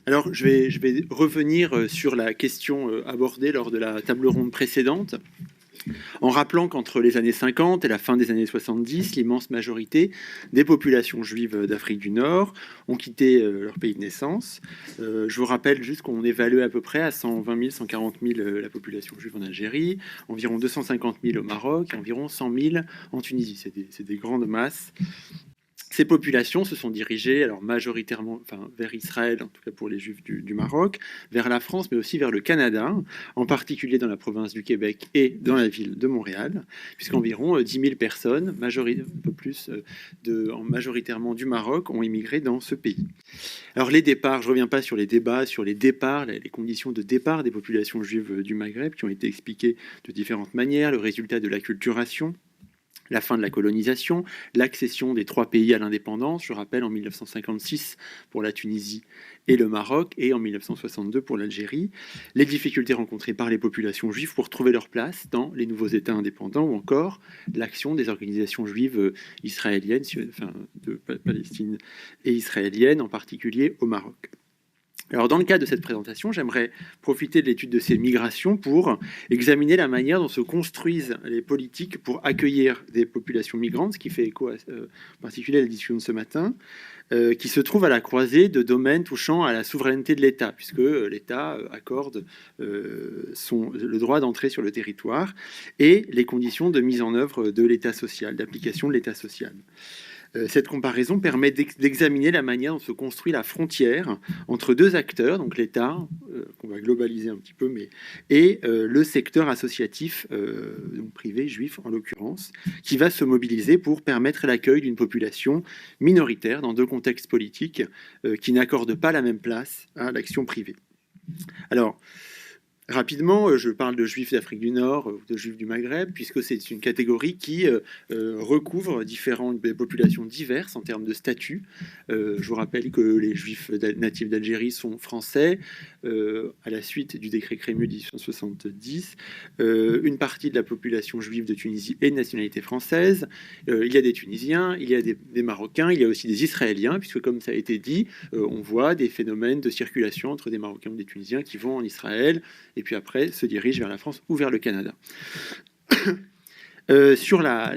Alors, je vais revenir sur la question abordée lors de la table ronde précédente, en rappelant qu'entre les années 50 et la fin des années 70, l'immense majorité des populations juives d'Afrique du Nord ont quitté leur pays de naissance. Je vous rappelle juste qu'on évalue à peu près à 120 000, 140 000 la population juive en Algérie, environ 250 000 au Maroc et environ 100 000 en Tunisie. C'est des grandes masses. Ces populations se sont dirigées alors majoritairement vers Israël, en tout cas pour les Juifs du Maroc, vers la France, mais aussi vers le Canada, en particulier dans la province du Québec et dans la ville de Montréal, puisqu'environ 10 000 personnes, un peu plus, majoritairement du Maroc, ont immigré dans ce pays. Alors les départs, je ne reviens pas sur les débats, sur les départs, les conditions de départ des populations juives du Maghreb, qui ont été expliquées de différentes manières, le résultat de l'acculturation, la fin de la colonisation, l'accession des trois pays à l'indépendance, je rappelle en 1956 pour la Tunisie et le Maroc, et en 1962 pour l'Algérie, les difficultés rencontrées par les populations juives pour trouver leur place dans les nouveaux États indépendants, ou encore l'action des organisations juives israéliennes, de Palestine et israéliennes, en particulier au Maroc. Alors, dans le cadre de cette présentation, j'aimerais profiter de l'étude de ces migrations pour examiner la manière dont se construisent les politiques pour accueillir des populations migrantes, ce qui fait écho en particulier à la discussion de ce matin, qui se trouve à la croisée de domaines touchant à la souveraineté de l'État, puisque l'État accorde le droit d'entrer sur le territoire et les conditions de mise en œuvre de l'État social, d'application de l'État social. Cette comparaison permet d'examiner la manière dont se construit la frontière entre deux acteurs, donc l'État, qu'on va globaliser un petit peu, et le secteur associatif, donc privé, juif en l'occurrence, qui va se mobiliser pour permettre l'accueil d'une population minoritaire dans deux contextes politiques qui n'accordent pas la même place à l'action privée. Alors, rapidement, je parle de juifs d'Afrique du Nord ou de juifs du Maghreb, puisque c'est une catégorie qui recouvre différentes populations diverses en termes de statut. Je vous rappelle que les juifs natifs d'Algérie sont français, à la suite du décret Crémieux de 1870. Une partie de la population juive de Tunisie est de nationalité française. Il y a des Tunisiens, il y a des Marocains, il y a aussi des Israéliens, puisque comme ça a été dit, on voit des phénomènes de circulation entre des Marocains ou des Tunisiens qui vont en Israël, et puis après se dirige vers la France ou vers le Canada. Sur la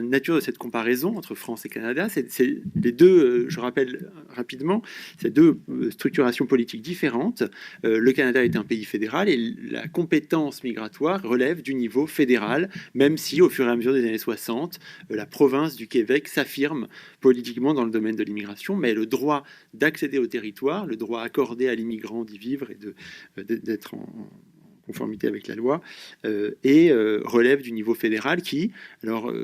nature de cette comparaison entre France et Canada, c'est les deux, je rappelle rapidement, ces deux structurations politiques différentes. Le Canada est un pays fédéral et la compétence migratoire relève du niveau fédéral, même si au fur et à mesure des années 60, la province du Québec s'affirme politiquement dans le domaine de l'immigration, mais le droit d'accéder au territoire, le droit accordé à l'immigrant d'y vivre et d'être en conformité avec la loi, et relève du niveau fédéral qui, alors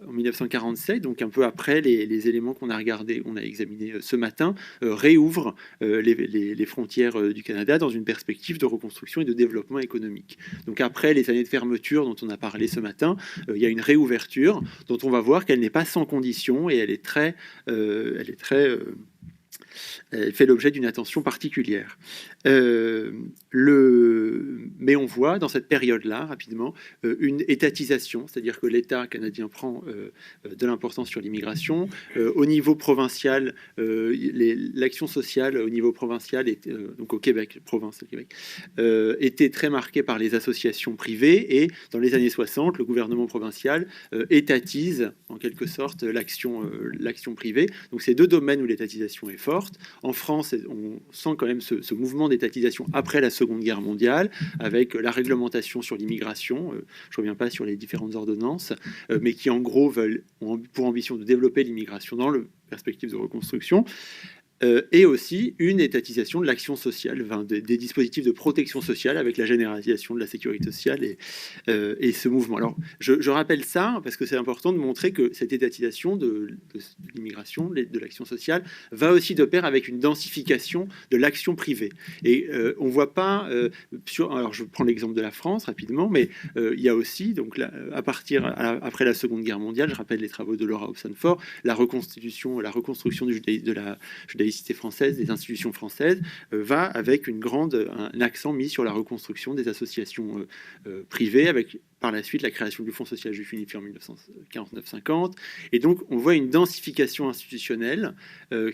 en 1947, donc un peu après les éléments qu'on a regardés, on a examiné ce matin, réouvre les frontières du Canada dans une perspective de reconstruction et de développement économique. Donc après les années de fermeture dont on a parlé ce matin, il y a une réouverture dont on va voir qu'elle n'est pas sans condition et elle fait l'objet d'une attention particulière. Mais on voit dans cette période-là, rapidement, une étatisation, c'est-à-dire que l'État canadien prend de l'importance sur l'immigration. Au niveau provincial, l'action sociale au niveau provincial, donc au Québec, province au Québec, était très marquée par les associations privées, et dans les années 60, le gouvernement provincial étatise en quelque sorte l'action privée. Donc c'est deux domaines où l'étatisation est forte. En France, on sent quand même ce mouvement d'étatisation après la Seconde Guerre mondiale, avec la réglementation sur l'immigration. Je ne reviens pas sur les différentes ordonnances, mais qui en gros ont pour ambition de développer l'immigration dans la perspective de reconstruction. Et aussi une étatisation de l'action sociale, des dispositifs de protection sociale avec la généralisation de la sécurité sociale et ce mouvement. Alors, je rappelle ça parce que c'est important de montrer que cette étatisation de l'immigration, de l'action sociale, va aussi de pair avec une densification de l'action privée. Et on ne voit pas... alors, je prends l'exemple de la France rapidement, mais il y a aussi, donc, après la Seconde Guerre mondiale, je rappelle les travaux de Laura Hobson-Ford, la reconstruction de la judaïsme française, des institutions françaises, va avec un accent mis sur la reconstruction des associations privées, avec par la suite la création du Fonds social juif unifié en 1949-50. Et donc, on voit une densification institutionnelle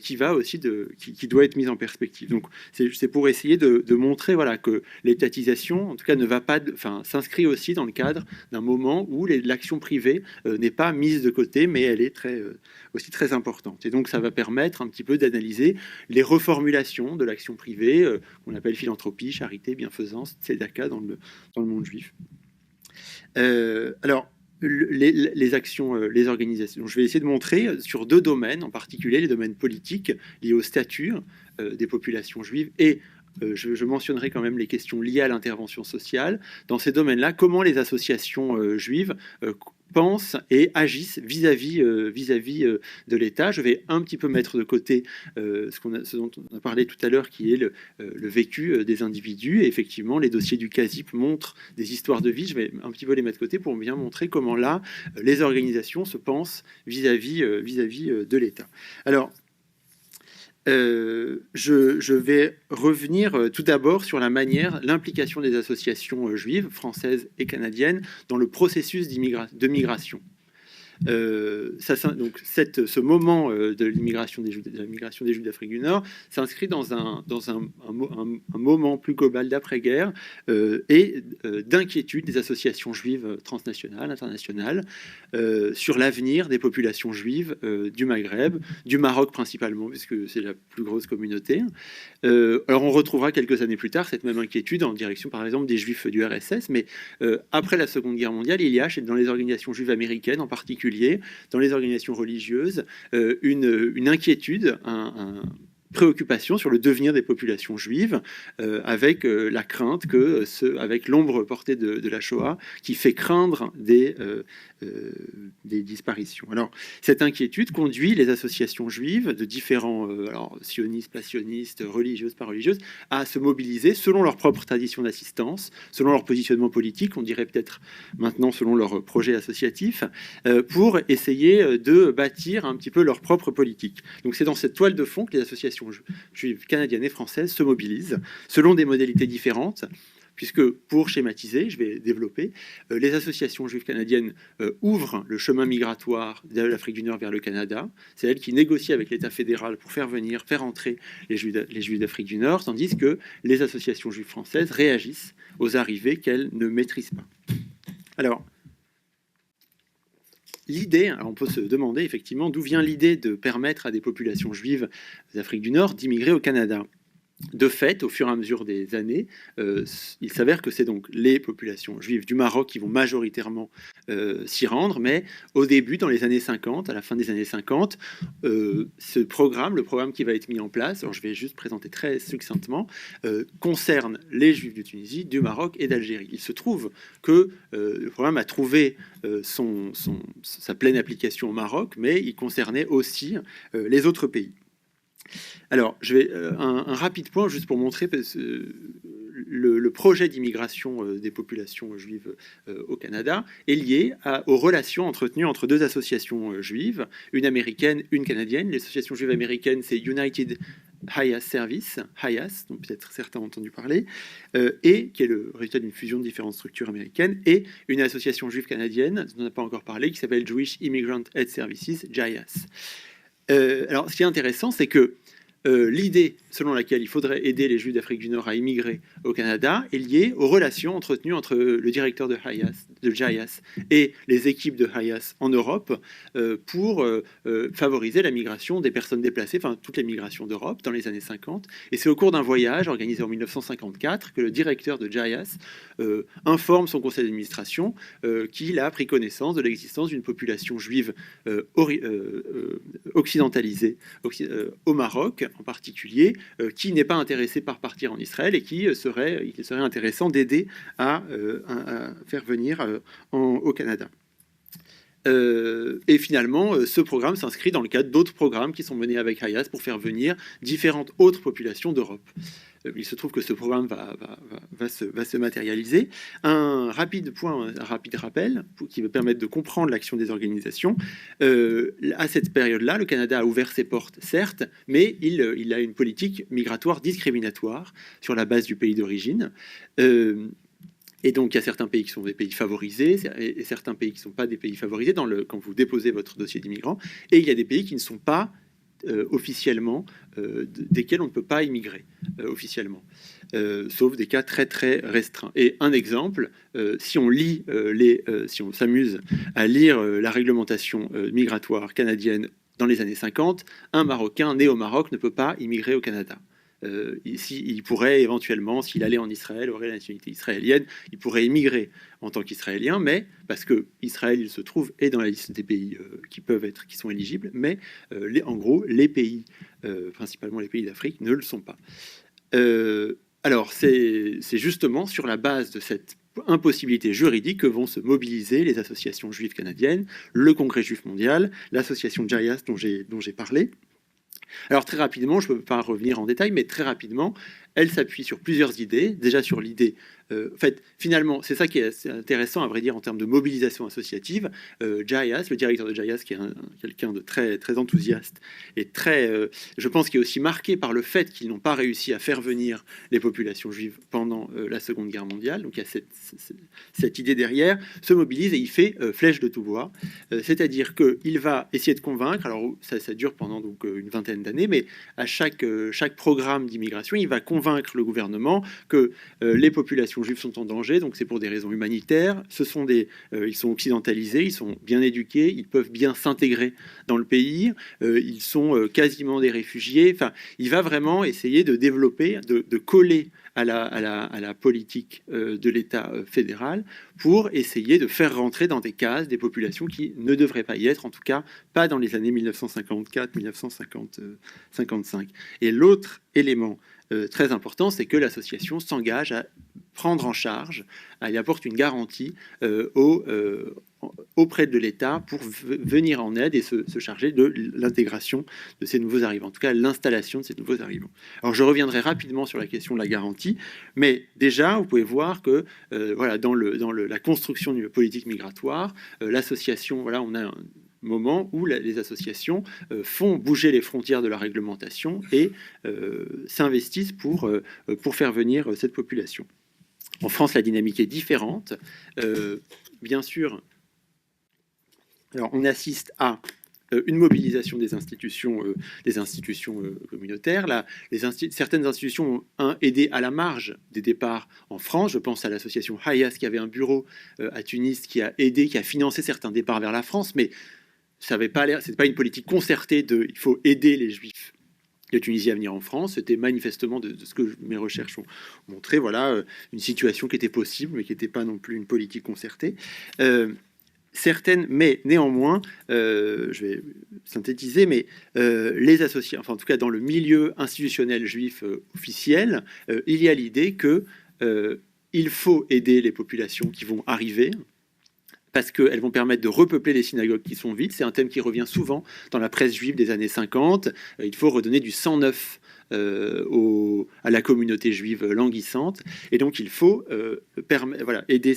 qui doit être mise en perspective. Donc, c'est pour essayer de montrer voilà, que l'étatisation, en tout cas, s'inscrit aussi dans le cadre d'un moment où l'action privée n'est pas mise de côté, mais elle est aussi très importante. Et donc, ça va permettre un petit peu d'analyser les reformulations de l'action privée, qu'on appelle philanthropie, charité, bienfaisance, tzedaka dans le monde juif. Alors, les actions, les organisations. Je vais essayer de montrer sur 2 domaines, en particulier les domaines politiques liés au statut des populations juives et je mentionnerai quand même les questions liées à l'intervention sociale. Dans ces domaines-là, comment les associations juives pensent et agissent vis-à-vis de l'État. Je vais un petit peu mettre de côté ce dont on a parlé tout à l'heure, qui est le vécu des individus. Et effectivement, les dossiers du CASIP montrent des histoires de vie. Je vais un petit peu les mettre de côté pour bien montrer comment là, les organisations se pensent vis-à-vis de l'État. Alors, je vais revenir tout d'abord sur l'implication des associations juives, françaises et canadiennes dans le processus de migration. Donc ce moment de l'immigration des Juifs d'Afrique du Nord s'inscrit dans un moment plus global d'après-guerre et d'inquiétude des associations juives transnationales, internationales, sur l'avenir des populations juives du Maghreb, du Maroc principalement, puisque c'est la plus grosse communauté. Alors on retrouvera quelques années plus tard cette même inquiétude en direction par exemple des Juifs du RSS, mais après la Seconde Guerre mondiale, il y a dans les organisations juives américaines en particulier, dans les organisations religieuses, une inquiétude, préoccupation sur le devenir des populations juives, avec la crainte avec l'ombre portée de la Shoah, qui fait craindre des disparitions. Alors, cette inquiétude conduit les associations juives de différents, sionistes, pas sionistes, religieuses, pas religieuses, à se mobiliser selon leur propre tradition d'assistance, selon leur positionnement politique, on dirait peut-être maintenant selon leur projet associatif, pour essayer de bâtir un petit peu leur propre politique. Donc c'est dans cette toile de fond que les associations juives canadiennes et françaises se mobilisent selon des modalités différentes, puisque pour schématiser, je vais développer, les associations juives canadiennes ouvrent le chemin migratoire de l'Afrique du Nord vers le Canada. C'est elles qui négocient avec l'État fédéral pour faire entrer les Juifs d'Afrique du Nord, tandis que les associations juives françaises réagissent aux arrivées qu'elles ne maîtrisent pas. Alors, l'idée, on peut se demander effectivement d'où vient l'idée de permettre à des populations juives d'Afrique du Nord d'immigrer au Canada. De fait, au fur et à mesure des années, il s'avère que c'est donc les populations juives du Maroc qui vont majoritairement s'y rendre, mais au début, dans les années 50, à la fin des années 50, le programme qui va être mis en place, alors je vais juste présenter très succinctement, concerne les Juifs de Tunisie, du Maroc et d'Algérie. Il se trouve que le programme a trouvé sa pleine application au Maroc, mais il concernait aussi les autres pays. Alors, je vais un rapide point juste pour montrer le projet d'immigration des populations juives au Canada est lié aux relations entretenues entre 2 associations juives, une américaine, une canadienne. L'association juive américaine, c'est United HIAS Service, HIAS, dont peut-être certains ont entendu parler, et qui est le résultat d'une fusion de différentes structures américaines, et une association juive canadienne, dont on n'a pas encore parlé, qui s'appelle Jewish Immigrant Aid Services, JIAS. Alors, ce qui est intéressant, c'est que l'idée selon laquelle il faudrait aider les Juifs d'Afrique du Nord à immigrer au Canada est liée aux relations entretenues entre le directeur de JIAS et les équipes de JIAS en Europe pour favoriser la migration des personnes déplacées, enfin toutes les migrations d'Europe dans les années 50. Et c'est au cours d'un voyage organisé en 1954 que le directeur de JIAS informe son conseil d'administration qu'il a pris connaissance de l'existence d'une population juive occidentalisée au Maroc en particulier, qui n'est pas intéressé par partir en Israël et il serait intéressant d'aider à faire venir au Canada. Et finalement, ce programme s'inscrit dans le cadre d'autres programmes qui sont menés avec HIAS pour faire venir différentes autres populations d'Europe. Il se trouve que ce programme va se matérialiser. Un rapide rappel qui va permettre de comprendre l'action des organisations. À cette période-là, le Canada a ouvert ses portes, certes, mais il a une politique migratoire discriminatoire sur la base du pays d'origine. Et donc, il y a certains pays qui sont des pays favorisés et certains pays qui ne sont pas des pays favorisés quand vous déposez votre dossier d'immigrant. Et il y a des pays qui ne sont pas officiellement, desquels on ne peut pas immigrer officiellement, sauf des cas très très restreints. Et un exemple, si on lit si on s'amuse à lire la réglementation migratoire canadienne dans les années 50, un Marocain né au Maroc ne peut pas immigrer au Canada. Ici, il pourrait éventuellement, s'il allait en Israël, aurait la nationalité israélienne, il pourrait immigrer en tant qu'Israélien, mais parce que Israël, il se trouve, est dans la liste des pays qui sont éligibles, mais en gros, les pays, principalement les pays d'Afrique, ne le sont pas. Alors, c'est justement sur la base de cette impossibilité juridique que vont se mobiliser les associations juives canadiennes, le Congrès juif mondial, l'association Jayas dont j'ai parlé. Alors très rapidement, je ne peux pas revenir en détail, mais très rapidement, elle s'appuie sur plusieurs idées. Déjà sur l'idée, en fait, finalement, c'est ça qui est assez intéressant, à vrai dire, en termes de mobilisation associative. Jayas, le directeur de Jayas, qui est quelqu'un de très, très enthousiaste et très, je pense, qui est aussi marqué par le fait qu'ils n'ont pas réussi à faire venir les populations juives pendant la Seconde Guerre mondiale. Donc il y a cette idée derrière, se mobilise et il fait flèche de tout bois. C'est-à-dire qu'il va essayer de convaincre, alors ça dure pendant donc, une vingtaine d'années, mais à chaque programme d'immigration, il va convaincre le gouvernement que les populations juives sont en danger, donc c'est pour des raisons humanitaires. Ils sont occidentalisés, ils sont bien éduqués, ils peuvent bien s'intégrer dans le pays, ils sont quasiment des réfugiés. Enfin, il va vraiment essayer de développer, de coller à la politique de l'État fédéral pour essayer de faire rentrer dans des cases des populations qui ne devraient pas y être, en tout cas pas dans les années 1954-1955. Et l'autre élément très important, c'est que l'association s'engage à prendre en charge, elle apporte une garantie auprès de l'État pour venir en aide et se charger de l'intégration de ces nouveaux arrivants, en tout cas l'installation de ces nouveaux arrivants. Alors je reviendrai rapidement sur la question de la garantie, mais déjà vous pouvez voir que voilà, dans la construction d'une politique migratoire, l'association, voilà, on a un moment où les associations font bouger les frontières de la réglementation et s'investissent pour faire venir cette population. En France, la dynamique est différente. Bien sûr, alors on assiste à une mobilisation des institutions communautaires. Là, certaines institutions ont aidé à la marge des départs en France. Je pense à l'association Hayas qui avait un bureau à Tunis qui a aidé, qui a financé certains départs vers la France, mais ça n'avait pas l'air, c'est pas une politique concertée il faut aider les Juifs de Tunisie à venir en France. C'était manifestement de ce que mes recherches ont montré, voilà, une situation qui était possible, mais qui n'était pas non plus une politique concertée. Mais néanmoins, je vais synthétiser, mais les associés, enfin en tout cas dans le milieu institutionnel juif officiel, il y a l'idée que il faut aider les populations qui vont arriver, parce qu'elles vont permettre de repeupler les synagogues qui sont vides. C'est un thème qui revient souvent dans la presse juive des années 50. Il faut redonner du sang neuf à la communauté juive languissante. Et donc, il faut aider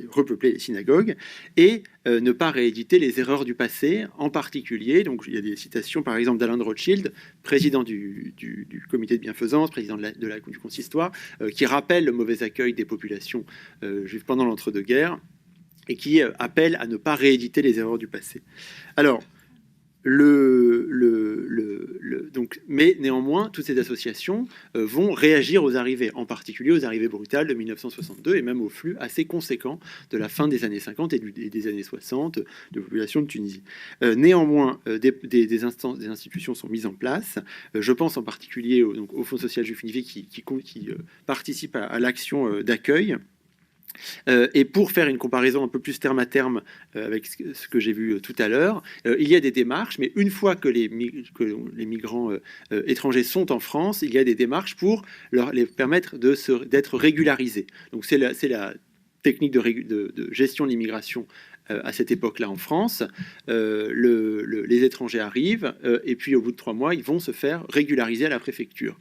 repeupler les synagogues et ne pas rééditer les erreurs du passé, en particulier. Donc, il y a des citations, par exemple, d'Alan Rothschild, président du comité de bienfaisance, président du consistoire, qui rappelle le mauvais accueil des populations juives pendant l'entre-deux-guerres et qui appelle à ne pas rééditer les erreurs du passé. Alors, mais néanmoins, toutes ces associations vont réagir aux arrivées, en particulier aux arrivées brutales de 1962 et même au flux assez conséquent de la fin des années 50 et des années 60 de population de Tunisie. Néanmoins, des institutions sont mises en place. Je pense en particulier au Fonds social juif unifié qui participe à l'action d'accueil. Et pour faire une comparaison un peu plus terme à terme avec ce que j'ai vu tout à l'heure, il y a des démarches, mais une fois que les migrants étrangers sont en France, il y a des démarches pour les permettre d'être régularisés. Donc c'est la technique de gestion de l'immigration à cette époque-là en France. Les étrangers arrivent et puis au bout de 3 mois, ils vont se faire régulariser à la préfecture.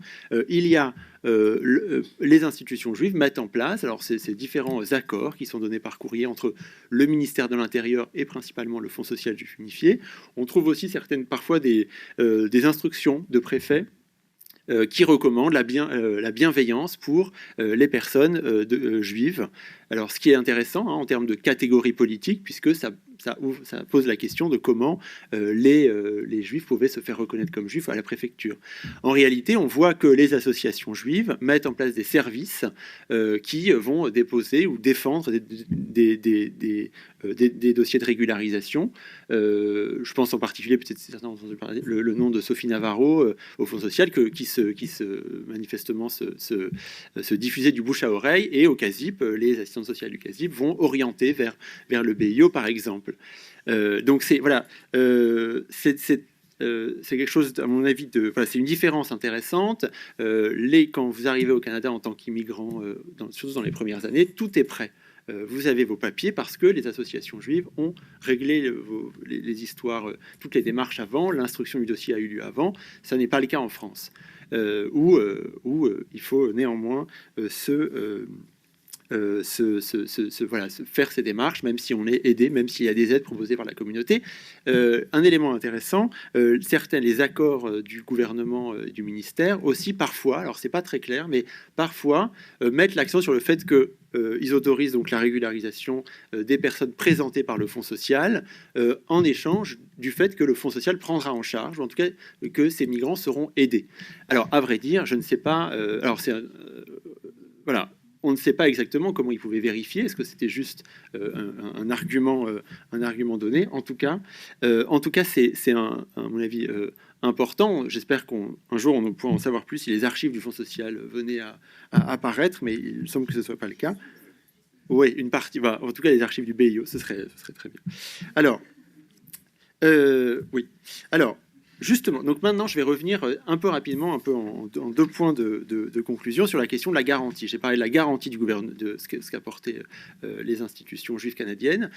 Il y a les institutions juives mettent en place alors ces différents accords qui sont donnés par courrier entre le ministère de l'Intérieur et principalement le Fonds social juif unifié. On trouve aussi parfois des instructions de préfets qui recommande la bienveillance pour les personnes juives. Alors, ce qui est intéressant en termes de catégorie politique, puisque ça pose la question de comment les juifs pouvaient se faire reconnaître comme juifs à la préfecture. En réalité, on voit que les associations juives mettent en place des services qui vont déposer ou défendre des dossiers de régularisation. Je pense en particulier, peut-être certains ont entendu parler, le nom de Sophie Navarro au Fonds social, qui manifestement se diffusait du bouche à oreille, et au CASIP, les assistantes sociales du CASIP vont orienter vers le BIO, par exemple. Donc c'est voilà, c'est quelque chose, à mon avis, c'est une différence intéressante. Quand vous arrivez au Canada en tant qu'immigrant, surtout dans les premières années, tout est prêt. Vous avez vos papiers parce que les associations juives ont réglé les histoires, toutes les démarches avant, l'instruction du dossier a eu lieu avant. Ça n'est pas le cas en France, où il faut néanmoins faire ces démarches, même si on est aidé, même s'il y a des aides proposées par la communauté. Un élément intéressant, les accords du gouvernement, du ministère aussi parfois, alors c'est pas très clair, mais parfois mettent l'accent sur le fait que ils autorisent donc la régularisation des personnes présentées par le Fonds social en échange du fait que le Fonds social prendra en charge, ou en tout cas que ces migrants seront aidés. Alors à vrai dire, je ne sais pas. Voilà. On ne sait pas exactement comment ils pouvaient vérifier. Est-ce que c'était juste un argument donné? En tout cas, c'est à mon avis important. J'espère qu'un jour on pourra en savoir plus si les archives du Fonds social venaient à apparaître, mais il me semble que ce ne soit pas le cas. Oui, une partie. En tout cas, les archives du BIO, ce serait très bien. Alors, oui. Alors. Justement, donc maintenant je vais revenir un peu rapidement, un peu en 2 points de conclusion sur la question de la garantie. J'ai parlé de la garantie du gouvernement, de ce qu'apportaient les institutions juives canadiennes.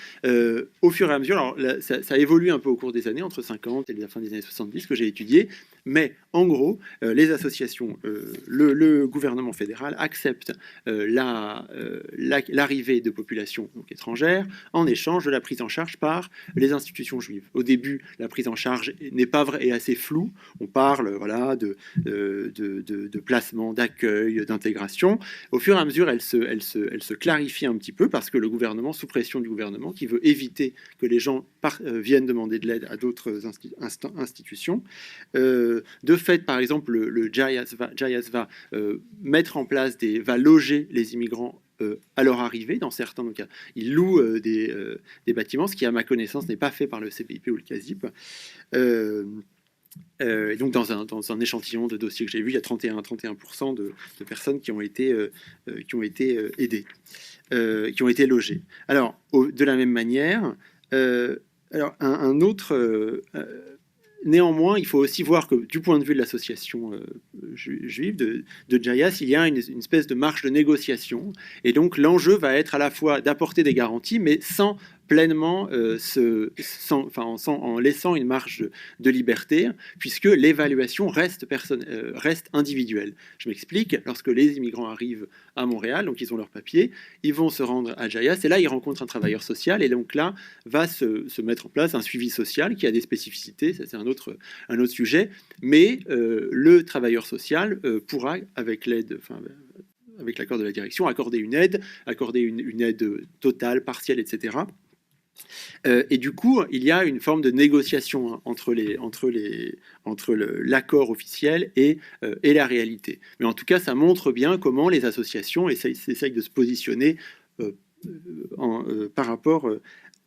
Au fur et à mesure, alors ça évolue un peu au cours des années, entre 50 et la fin des années 70 que j'ai étudié, mais en gros, les associations, le gouvernement fédéral accepte l'arrivée de populations donc étrangères en échange de la prise en charge par les institutions juives. Au début, la prise en charge n'est pas vraie, assez flou. On parle de placement, d'accueil, d'intégration. Au fur et à mesure, elle se clarifie un petit peu parce que le gouvernement, sous pression du gouvernement, qui veut éviter que les gens viennent demander de l'aide à d'autres institutions. De fait, par exemple, le JAS va mettre en place va loger les immigrants à leur arrivée dans certains cas. Ils louent des bâtiments, ce qui, à ma connaissance, n'est pas fait par le CPIP ou le CASIP. Et donc dans un échantillon de dossiers que j'ai vu, il y a 31% de personnes qui ont été aidées, qui ont été logées. Alors, de la même manière, alors un autre... Néanmoins, il faut aussi voir que du point de vue de l'association juive de JAS, il y a une espèce de marge de négociation. Et donc l'enjeu va être à la fois d'apporter des garanties, mais sans pleinement, en laissant une marge de liberté, puisque l'évaluation reste individuelle. Je m'explique, lorsque les immigrants arrivent à Montréal, donc ils ont leur papier, ils vont se rendre à JAS, et là ils rencontrent un travailleur social, et donc là va se mettre en place un suivi social qui a des spécificités, ça c'est un autre sujet, mais le travailleur social pourra, avec l'accord de la direction, accorder une aide totale, partielle, etc. Et du coup, il y a une forme de négociation entre l'accord officiel et la réalité. Mais en tout cas, ça montre bien comment les associations essayent de se positionner par rapport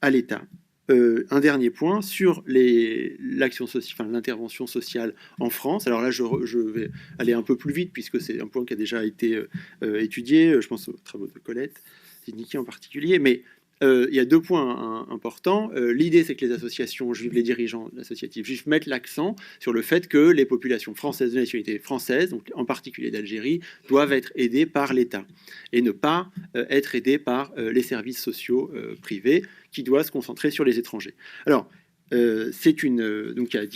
à l'État. Un dernier point sur l'intervention sociale en France. Alors là, je vais aller un peu plus vite puisque c'est un point qui a déjà été étudié. Je pense aux travaux de Colette, Zidnicki en particulier, mais il y a 2 points importants. L'idée, c'est que les associations juives, les dirigeants associatifs juifs mettent l'accent sur le fait que les populations françaises de nationalité française, donc en particulier d'Algérie, doivent être aidées par l'État et ne pas être aidées par les services sociaux privés qui doivent se concentrer sur les étrangers. Alors, donc il y a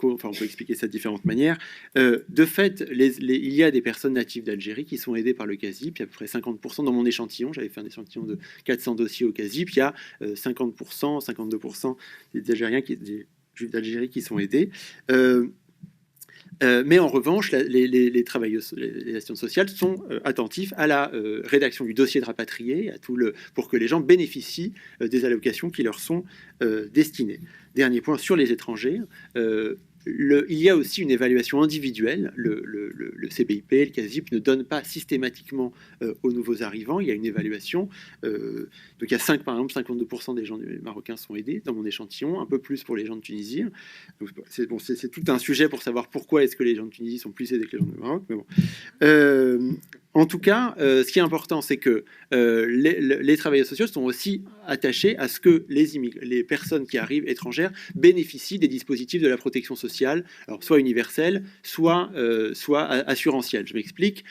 on peut expliquer ça de différentes manières. De fait, il y a des personnes natives d'Algérie qui sont aidées par le CASIP. Il y a à peu près 50% dans mon échantillon. J'avais fait un échantillon de 400 dossiers au CASIP. Il y a 50%, 52% des Algériens, des Juifs d'Algérie qui sont aidés. Mais en revanche, les travailleuses, les assistantes sociales sont attentifs à la rédaction du dossier de rapatrié, pour que les gens bénéficient des allocations qui leur sont destinées. Dernier point sur les étrangers. Il y a aussi une évaluation individuelle. Le CBIP, le CASIP ne donne pas systématiquement aux nouveaux arrivants. Il y a une évaluation. Donc il y a par exemple 52% des gens marocains sont aidés dans mon échantillon, un peu plus pour les gens de Tunisie. C'est tout un sujet pour savoir pourquoi est-ce que les gens de Tunisie sont plus aidés que les gens du Maroc. Mais bon. En tout cas, ce qui est important, c'est que les travailleurs sociaux sont aussi attachés à ce que les personnes qui arrivent étrangères bénéficient des dispositifs de la protection sociale, alors soit universelle, soit assurantielle. Je m'explique.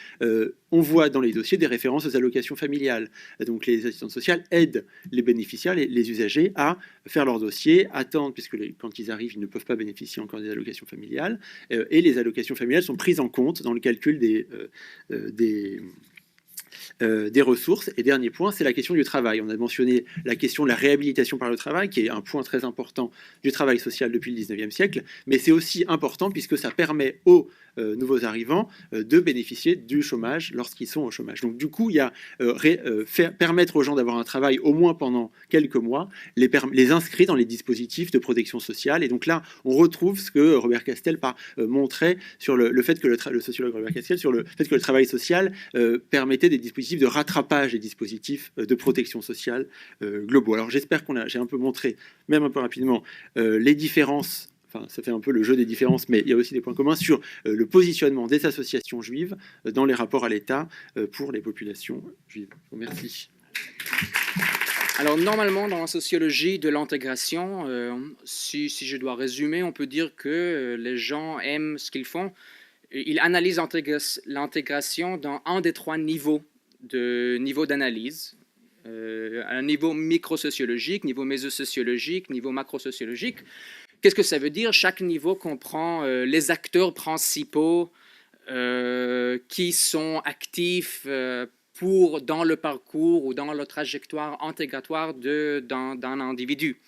On voit dans les dossiers des références aux allocations familiales. Donc les assistantes sociales aident les bénéficiaires, les usagers, à faire leur dossier, attendre, puisque quand ils arrivent, ils ne peuvent pas bénéficier encore des allocations familiales, et les allocations familiales sont prises en compte dans le calcul des ressources. Et dernier point, c'est la question du travail. On a mentionné la question de la réhabilitation par le travail, qui est un point très important du travail social depuis le 19e siècle, mais c'est aussi important puisque ça permet aux nouveaux arrivants de bénéficier du chômage lorsqu'ils sont au chômage. Donc du coup, il y a permettre aux gens d'avoir un travail au moins pendant quelques mois, les inscrire dans les dispositifs de protection sociale. Et donc là, on retrouve ce que Robert Castel montrait sur le fait que le sociologue Robert Castel, sur le fait que le travail social permettait des dispositifs de rattrapage des dispositifs de protection sociale globaux. Alors j'espère j'ai un peu montré, même un peu rapidement, les différences. Enfin, ça fait un peu le jeu des différences, mais il y a aussi des points communs sur le positionnement des associations juives dans les rapports à l'État pour les populations juives. Merci. Alors, normalement, dans la sociologie de l'intégration, si je dois résumer, on peut dire que les gens aiment ce qu'ils font. Ils analysent l'intégration dans un des trois niveaux d'analyse. Un niveau microsociologique, niveau mésosociologique, niveau macrosociologique. Qu'est-ce que ça veut dire? Chaque niveau comprend les acteurs principaux qui sont actifs dans le parcours ou dans la trajectoire intégratoire d'un individu.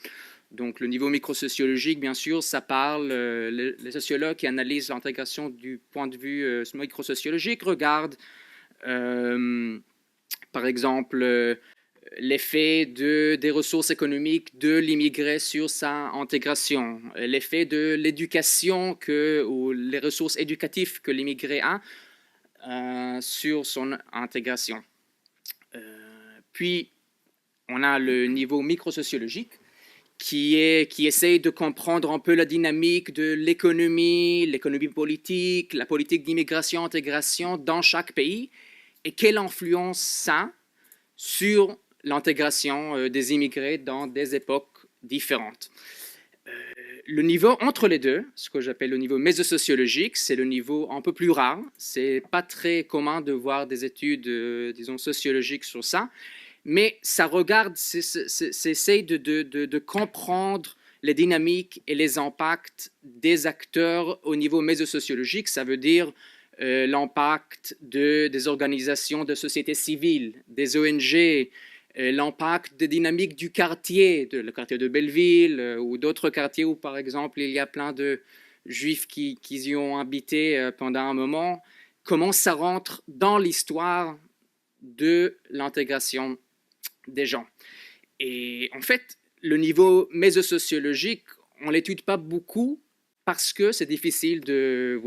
Donc, le niveau microsociologique, bien sûr, ça parle, les sociologues qui analysent l'intégration du point de vue microsociologique regardent, par exemple, l'effet des ressources économiques de l'immigré sur sa intégration, l'effet de l'éducation ou les ressources éducatives que l'immigré a sur son intégration. Puis, on a le niveau microsociologique qui essaye de comprendre un peu la dynamique de l'économie politique, la politique d'immigration-intégration dans chaque pays et quelle influence ça a sur l'intégration des immigrés dans des époques différentes. Le niveau entre les deux, ce que j'appelle le niveau mésosociologique, c'est le niveau un peu plus rare. C'est pas très commun de voir des études, disons, sociologiques sur ça, mais ça regarde, essaye de comprendre les dynamiques et les impacts des acteurs au niveau mésosociologique. Ça veut dire l'impact des organisations de société civile, des ONG, l'impact des dynamiques du quartier, le quartier de Belleville ou d'autres quartiers où, par exemple, il y a plein de juifs qui y ont habité pendant un moment. Comment ça rentre dans l'histoire de l'intégration des gens. Et en fait, le niveau mésosociologique, on ne l'étude pas beaucoup parce que c'est difficile de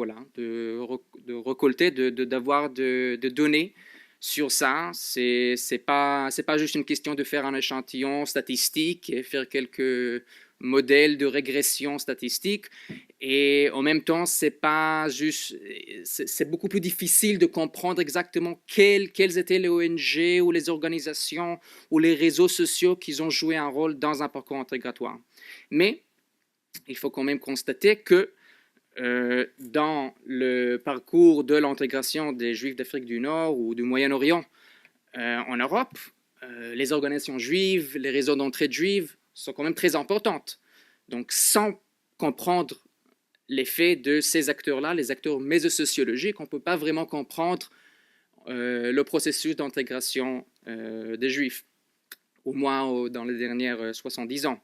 récolter, d'avoir de données sur ça. C'est pas juste une question de faire un échantillon statistique et faire quelques modèles de régression statistique. Et en même temps, c'est beaucoup plus difficile de comprendre exactement quelles étaient les ONG ou les organisations ou les réseaux sociaux qui ont joué un rôle dans un parcours intégratoire. Mais il faut quand même constater que dans le parcours de l'intégration des Juifs d'Afrique du Nord ou du Moyen-Orient en Europe, les organisations juives, les réseaux d'entraide juive sont quand même très importantes. Donc, sans comprendre l'effet de ces acteurs-là, les acteurs mésosociologiques, on ne peut pas vraiment comprendre le processus d'intégration des Juifs, au moins dans les dernières 70 ans.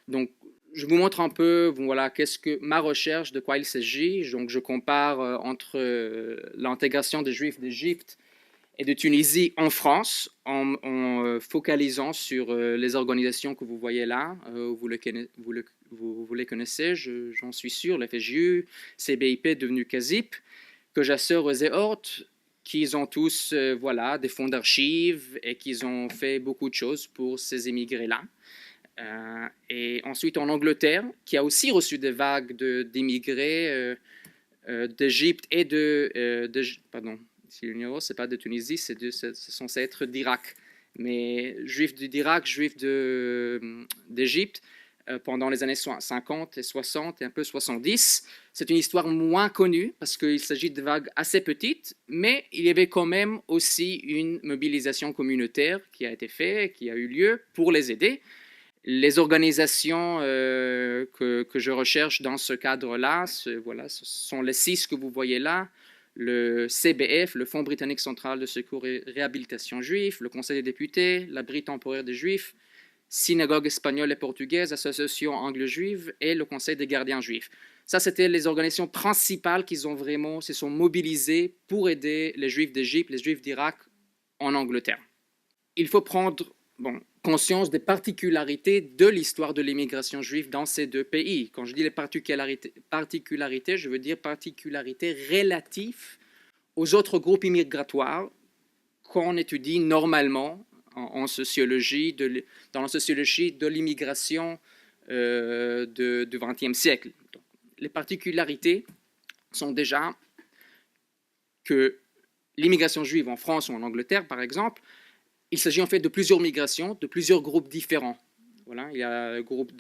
Donc, je vous montre un peu, voilà, qu'est-ce que ma recherche, de quoi il s'agit. Donc, je compare entre l'intégration des Juifs d'Égypte et de Tunisie en France, en focalisant sur les organisations que vous voyez là. Vous les connaissez, j'en suis sûr, la FJU, CBIP devenu CASIP, que Jasser et Hort, qu'ils ont tous voilà, des fonds d'archives et qu'ils ont fait beaucoup de choses pour ces immigrés-là. Et ensuite en Angleterre, qui a aussi reçu des vagues d'immigrés d'Égypte et pardon, c'est pas de Tunisie, c'est censé être d'Irak. Mais juifs d'Irak, juifs d'Égypte, pendant les années 50 et 60 et un peu 70. C'est une histoire moins connue parce qu'il s'agit de vagues assez petites, mais il y avait quand même aussi une mobilisation communautaire qui a été faite, qui a eu lieu pour les aider. Les organisations que je recherche dans ce cadre-là, voilà, ce sont les 6 que vous voyez là. Le CBF, le Fonds britannique central de secours et réhabilitation juif, le Conseil des députés, l'abri temporaire des juifs, Synagogue espagnole et portugaise, Association anglo-juive et le Conseil des gardiens juifs. Ça, c'était les organisations principales qui se sont mobilisées pour aider les juifs d'Égypte, les juifs d'Irak en Angleterre. Il faut prendre conscience des particularités de l'histoire de l'immigration juive dans ces deux pays. Quand je dis les particularités, je veux dire particularités relatives aux autres groupes immigratoires qu'on étudie normalement en sociologie, dans la sociologie de l'immigration du XXe siècle. Donc, les particularités sont déjà que l'immigration juive en France ou en Angleterre, par exemple, il s'agit en fait de plusieurs migrations, de plusieurs groupes différents. Voilà, il y a le groupe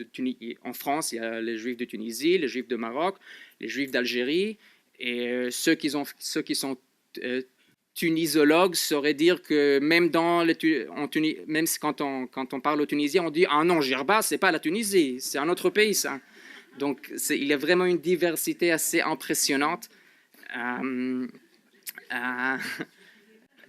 en France, il y a les Juifs de Tunisie, les Juifs de Maroc, les Juifs d'Algérie, et ceux qui sont tunisologues sauraient dire que même même quand on parle aux Tunisiens, on dit ah non, Djerba, c'est pas la Tunisie, c'est un autre pays ça. Donc il y a vraiment une diversité assez impressionnante.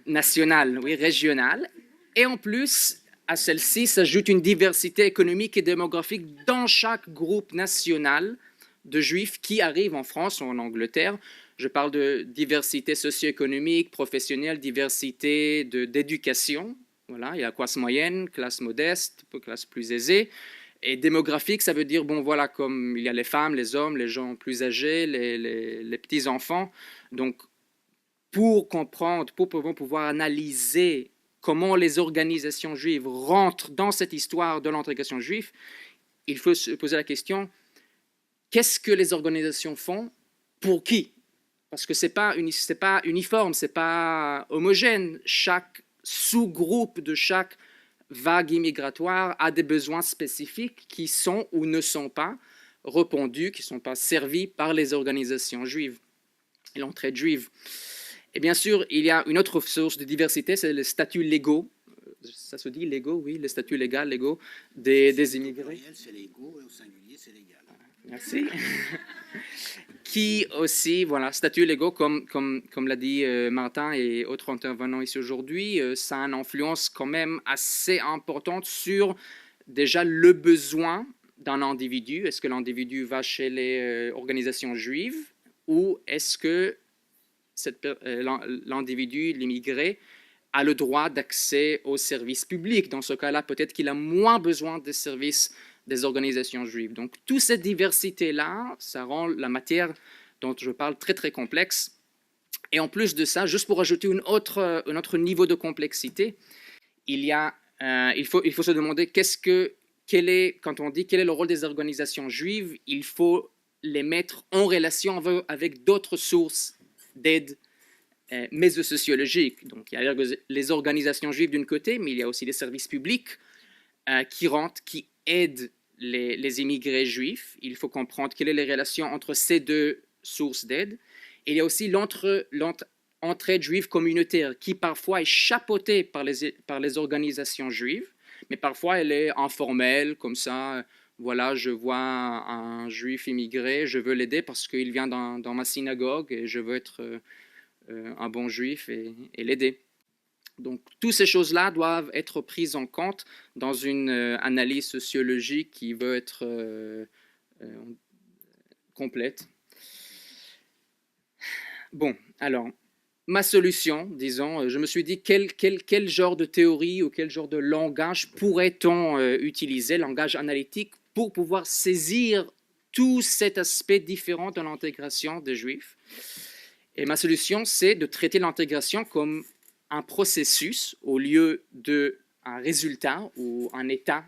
Nationale, oui, régionale. Et en plus, à celle-ci s'ajoute une diversité économique et démographique dans chaque groupe national de juifs qui arrivent en France ou en Angleterre. Je parle de diversité socio-économique, professionnelle, diversité d'éducation. Voilà, il y a classe moyenne, classe modeste, classe plus aisée. Et démographique, ça veut dire, voilà, comme il y a les femmes, les hommes, les gens plus âgés, les petits-enfants. Donc, pour comprendre, pour pouvoir analyser comment les organisations juives rentrent dans cette histoire de l'intégration juive, il faut se poser la question, qu'est-ce que les organisations font pour qui? Parce que ce n'est pas uniforme, ce n'est pas homogène. Chaque sous-groupe de chaque vague immigratoire a des besoins spécifiques qui sont ou ne sont pas répondus, qui ne sont pas servis par les organisations juives et l'entraide juive. Et bien sûr, il y a une autre source de diversité, c'est les statuts légaux. Ça se dit légaux, oui, les statuts légaux des immigrés. C'est légaux et au singulier, c'est légal. Merci. Qui aussi, voilà, statuts légaux, comme l'a dit Martin et autres intervenants ici aujourd'hui, ça a une influence quand même assez importante sur déjà le besoin d'un individu. Est-ce que l'individu va chez les organisations juives ou est-ce que l'individu, l'immigré, a le droit d'accès aux services publics. Dans ce cas-là, peut-être qu'il a moins besoin des services des organisations juives. Donc, toute cette diversité-là, ça rend la matière dont je parle très, très complexe. Et en plus de ça, juste pour ajouter un autre niveau de complexité, il faut se demander quand on dit quel est le rôle des organisations juives, il faut les mettre en relation avec d'autres sources d'aide mésosociologique. Donc, il y a les organisations juives d'un côté, mais il y a aussi les services publics qui aident les immigrés juifs. Il faut comprendre quelles sont les relations entre ces deux sources d'aide. Et il y a aussi l'entraide juive communautaire qui parfois est chapeautée par les organisations juives, mais parfois elle est informelle, comme ça. Voilà, je vois un juif immigré, je veux l'aider parce qu'il vient dans ma synagogue et je veux être un bon juif et l'aider. Donc, toutes ces choses-là doivent être prises en compte dans une analyse sociologique qui veut être complète. Bon, alors, ma solution, disons, je me suis dit quel genre de théorie ou quel genre de langage pourrait-on utiliser, langage analytique, pour pouvoir saisir tout cet aspect différent de l'intégration des Juifs. Et ma solution, c'est de traiter l'intégration comme un processus au lieu d'un résultat ou un état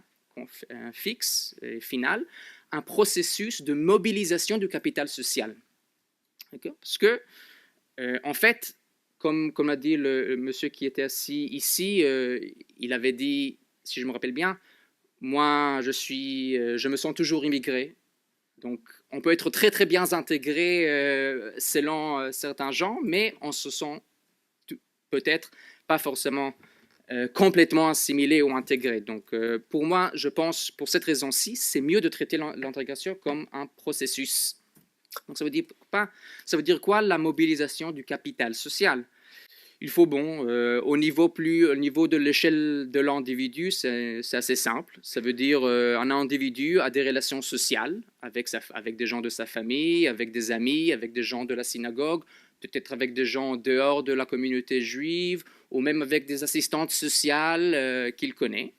fixe et final, un processus de mobilisation du capital social. Parce que, en fait, comme a dit le monsieur qui était assis ici, il avait dit, si je me rappelle bien, moi, je me sens toujours immigré. Donc, on peut être très, très bien intégré selon certains gens, mais on se sent peut-être pas forcément complètement assimilé ou intégré. Donc, pour moi, je pense, pour cette raison-ci, c'est mieux de traiter l'intégration comme un processus. Donc, ça veut dire quoi, la mobilisation du capital social? Il faut, au niveau de l'échelle de l'individu, c'est assez simple. Ça veut dire un individu a des relations sociales avec des gens de sa famille, avec des amis, avec des gens de la synagogue, peut-être avec des gens dehors de la communauté juive, ou même avec des assistantes sociales qu'il connaît.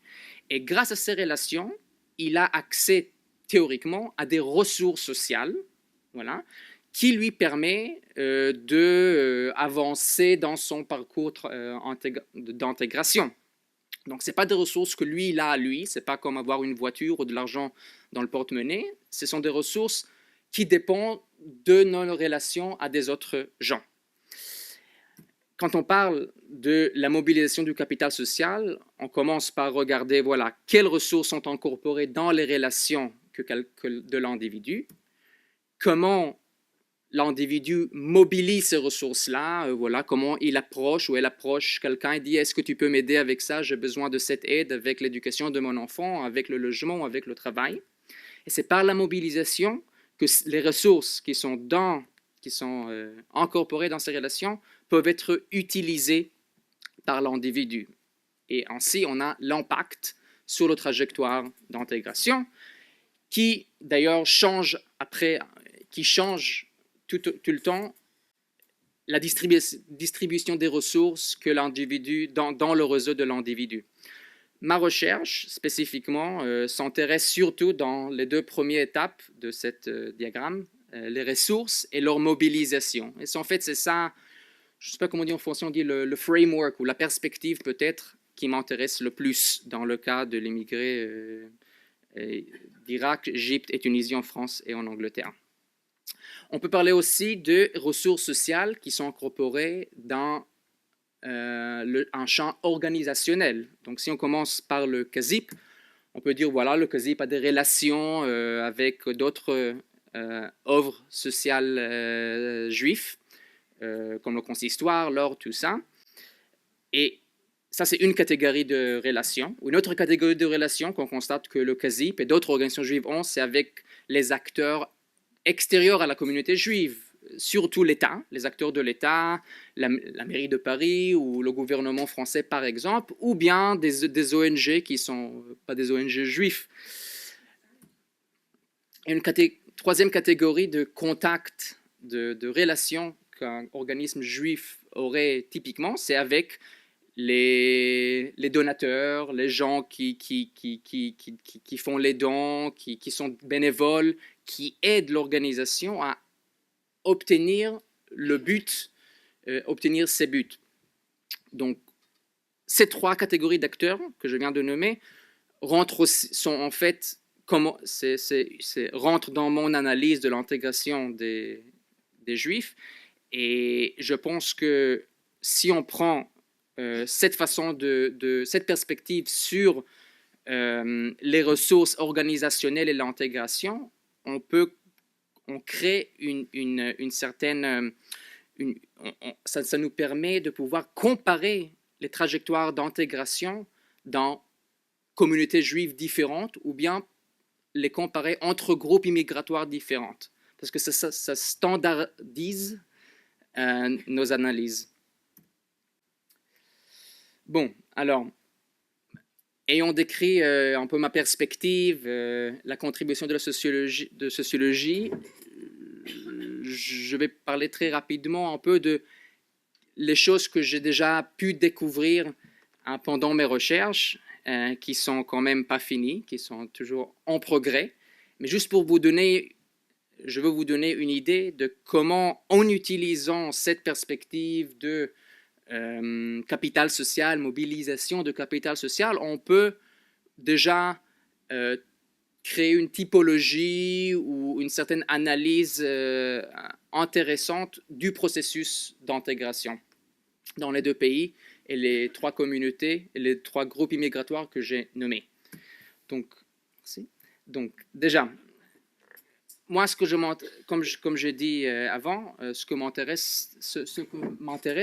Et grâce à ces relations, il a accès théoriquement à des ressources sociales, voilà, qui lui permet d'avancer dans son parcours d'intégration. Donc, ce n'est pas des ressources que lui, il a à lui, ce n'est pas comme avoir une voiture ou de l'argent dans le porte-monnaie, ce sont des ressources qui dépendent de nos relations à des autres gens. Quand on parle de la mobilisation du capital social, on commence par regarder, voilà, quelles ressources sont incorporées dans les relations de l'individu, comment l'individu mobilise ces ressources-là, voilà, comment il approche ou elle approche quelqu'un et dit « Est-ce que tu peux m'aider avec ça? J'ai besoin de cette aide avec l'éducation de mon enfant, avec le logement, avec le travail. » Et c'est par la mobilisation que les ressources qui sont incorporées dans ces relations peuvent être utilisées par l'individu. Et ainsi, on a l'impact sur la trajectoire d'intégration qui, d'ailleurs, change tout le temps la distribution des ressources que l'individu dans le réseau de l'individu. Ma recherche, spécifiquement, s'intéresse surtout dans les deux premières étapes de ce diagramme, les ressources et leur mobilisation. Et en fait, c'est ça, je ne sais pas comment on dit en français, on dit le framework ou la perspective peut-être qui m'intéresse le plus dans le cas de l'immigré d'Irak, Égypte et Tunisie en France et en Angleterre. On peut parler aussi de ressources sociales qui sont incorporées dans un champ organisationnel. Donc, si on commence par le CASIP, on peut dire, voilà, le CASIP a des relations avec d'autres œuvres sociales juives, comme le consistoire, l'ordre, tout ça. Et ça, c'est une catégorie de relations. Une autre catégorie de relations qu'on constate que le CASIP et d'autres organisations juives ont, c'est avec les acteurs extérieurs à la communauté juive, surtout l'État, les acteurs de l'État, la mairie de Paris ou le gouvernement français par exemple, ou bien des ONG qui ne sont pas des ONG juifs. Une troisième catégorie de contacts, de relations qu'un organisme juif aurait typiquement, c'est avec les donateurs, les gens qui font les dons, qui sont bénévoles, qui aident l'organisation à obtenir obtenir ses buts. Donc, ces trois catégories d'acteurs que je viens de nommer rentrent dans mon analyse de l'intégration des Juifs. Et je pense que si on prend cette perspective sur les ressources organisationnelles et l'intégration, on crée une certaine... ça nous permet de pouvoir comparer les trajectoires d'intégration dans communautés juives différentes ou bien les comparer entre groupes immigratoires différents. Parce que ça standardise nos analyses. Bon, alors, ayant décrit un peu ma perspective, la contribution de la sociologie, je vais parler très rapidement un peu de les choses que j'ai déjà pu découvrir pendant mes recherches, qui sont quand même pas finies, qui sont toujours en progrès. Mais juste pour vous donner, je veux vous donner une idée de comment, en utilisant cette perspective de capital social, mobilisation de capital social, on peut déjà créer une typologie ou une certaine analyse intéressante du processus d'intégration dans les deux pays et les trois communautés et les trois groupes immigratoires que j'ai nommés. Donc, merci. Donc déjà, moi, ce que comme j'ai dit avant, ce que m'intéresse,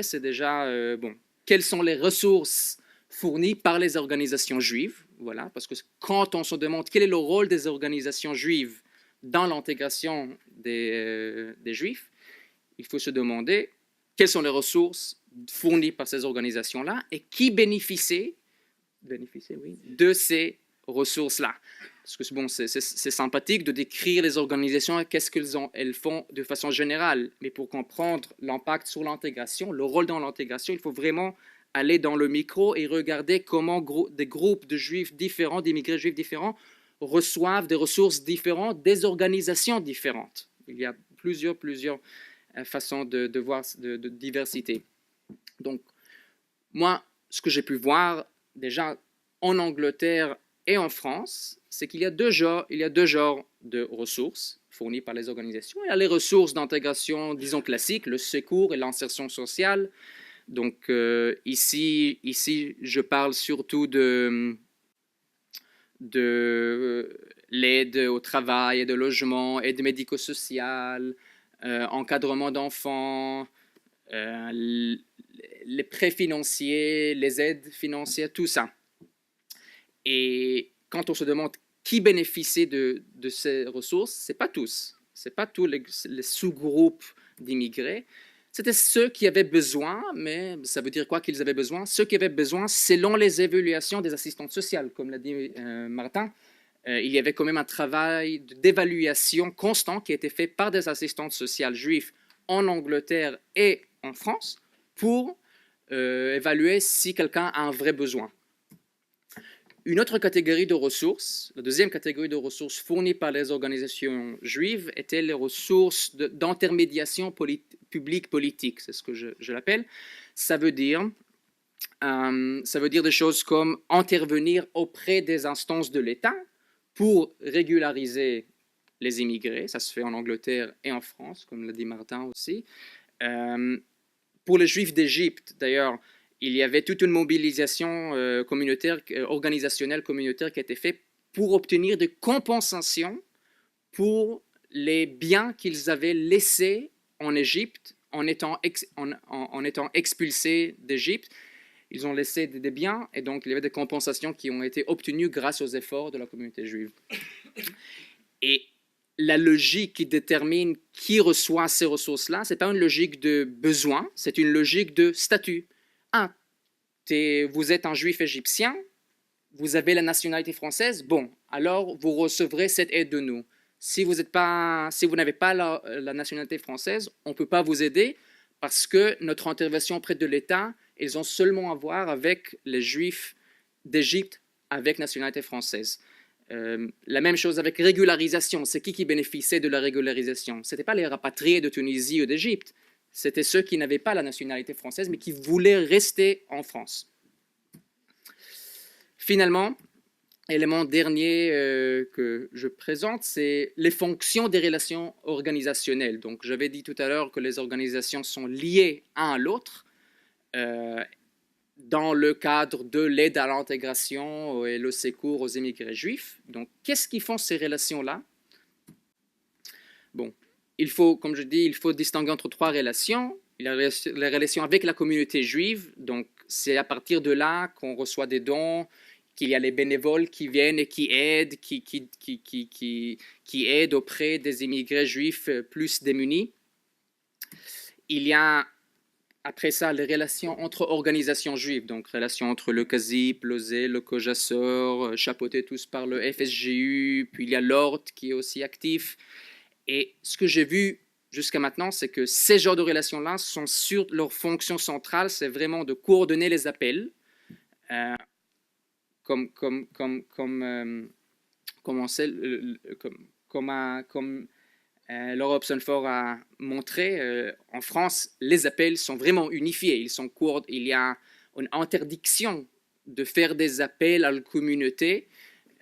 c'est déjà, bon, quelles sont les ressources fournies par les organisations juives, voilà, parce que quand on se demande quel est le rôle des organisations juives dans l'intégration des Juifs, il faut se demander quelles sont les ressources fournies par ces organisations-là et qui bénéficie oui, de ces ressources-là. Parce que bon, c'est sympathique de décrire les organisations, qu'est-ce qu'elles font de façon générale. Mais pour comprendre l'impact sur l'intégration, le rôle dans l'intégration, il faut vraiment aller dans le micro et regarder comment des groupes de juifs différents, d'immigrés juifs différents, reçoivent des ressources différentes, des organisations différentes. Il y a plusieurs façons de voir de diversité. Donc, moi, ce que j'ai pu voir déjà en Angleterre et en France, c'est qu'il y a deux genres de ressources fournies par les organisations. Il y a les ressources d'intégration, disons classiques, le secours et l'insertion sociale. Donc ici, je parle surtout de l'aide au travail et de logement, aide médico-sociale, encadrement d'enfants, les prêts financiers, les aides financières, tout ça. Et quand on se demande qui bénéficie de ces ressources, ce n'est pas tous. Ce n'est pas tous les sous-groupes d'immigrés. C'était ceux qui avaient besoin, mais ça veut dire quoi qu'ils avaient besoin? Ceux qui avaient besoin selon les évaluations des assistantes sociales, comme l'a dit Martin. Il y avait quand même un travail d'évaluation constant qui a été fait par des assistantes sociales juives en Angleterre et en France pour évaluer si quelqu'un a un vrai besoin. Une autre catégorie de ressources, la deuxième catégorie de ressources fournies par les organisations juives, étaient les ressources d'intermédiation publique politique, c'est ce que je l'appelle. Ça veut dire des choses comme intervenir auprès des instances de l'État pour régulariser les immigrés. Ça se fait en Angleterre et en France, comme l'a dit Martin aussi. Pour les Juifs d'Égypte, d'ailleurs, il y avait toute une mobilisation communautaire, organisationnelle communautaire qui a été faite pour obtenir des compensations pour les biens qu'ils avaient laissés en Égypte en étant expulsés d'Égypte. Ils ont laissé des biens et donc il y avait des compensations qui ont été obtenues grâce aux efforts de la communauté juive. Et la logique qui détermine qui reçoit ces ressources-là, ce n'est pas une logique de besoin, c'est une logique de statut. Ah, vous êtes un juif égyptien, vous avez la nationalité française, bon, alors vous recevrez cette aide de nous. Si vous n'avez pas la nationalité française, on ne peut pas vous aider parce que notre intervention auprès de l'État, ils ont seulement à voir avec les juifs d'Égypte avec nationalité française. La même chose avec régularisation. C'est qui bénéficiait de la régularisation? Ce n'était pas les rapatriés de Tunisie ou d'Égypte. C'était ceux qui n'avaient pas la nationalité française, mais qui voulaient rester en France. Finalement, élément dernier que je présente, c'est les fonctions des relations organisationnelles. Donc, j'avais dit tout à l'heure que les organisations sont liées l'un à l'autre dans le cadre de l'aide à l'intégration et le secours aux immigrés juifs. Donc, qu'est-ce qui font ces relations-là? Bon, comme je dis, il faut distinguer entre trois relations. Il y a les relations avec la communauté juive, donc c'est à partir de là qu'on reçoit des dons, qu'il y a les bénévoles qui viennent et qui aident, qui aident auprès des immigrés juifs plus démunis. Il y a après ça, les relations entre organisations juives, donc relations entre le CASIP, l'OSE, le COJASOR, chapeautés tous par le FSJU, puis il y a l'ORT qui est aussi actif. Et ce que j'ai vu jusqu'à maintenant, c'est que ces genres de relations-là sont sur leur fonction centrale, c'est vraiment de coordonner les appels, comme Laura Hobson-Faure a montré, en France, les appels sont vraiment unifiés. Il y a une interdiction de faire des appels à la communauté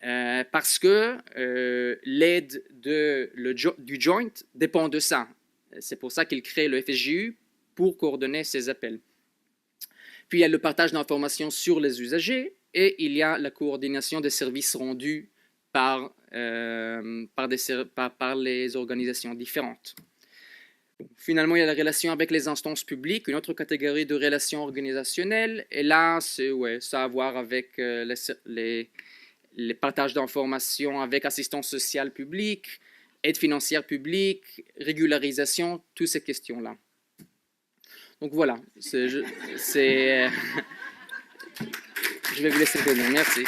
parce que l'aide du joint dépend de ça. C'est pour ça qu'il crée le FSJU pour coordonner ces appels. Puis il y a le partage d'informations sur les usagers et il y a la coordination des services rendus par les organisations différentes. Finalement, il y a la relation avec les instances publiques, une autre catégorie de relations organisationnelles. Et là, ça a à voir avec les partages d'informations avec assistance sociale publique, aide financière publique, régularisation, toutes ces questions-là. Donc voilà, je vais vous laisser donner. Merci.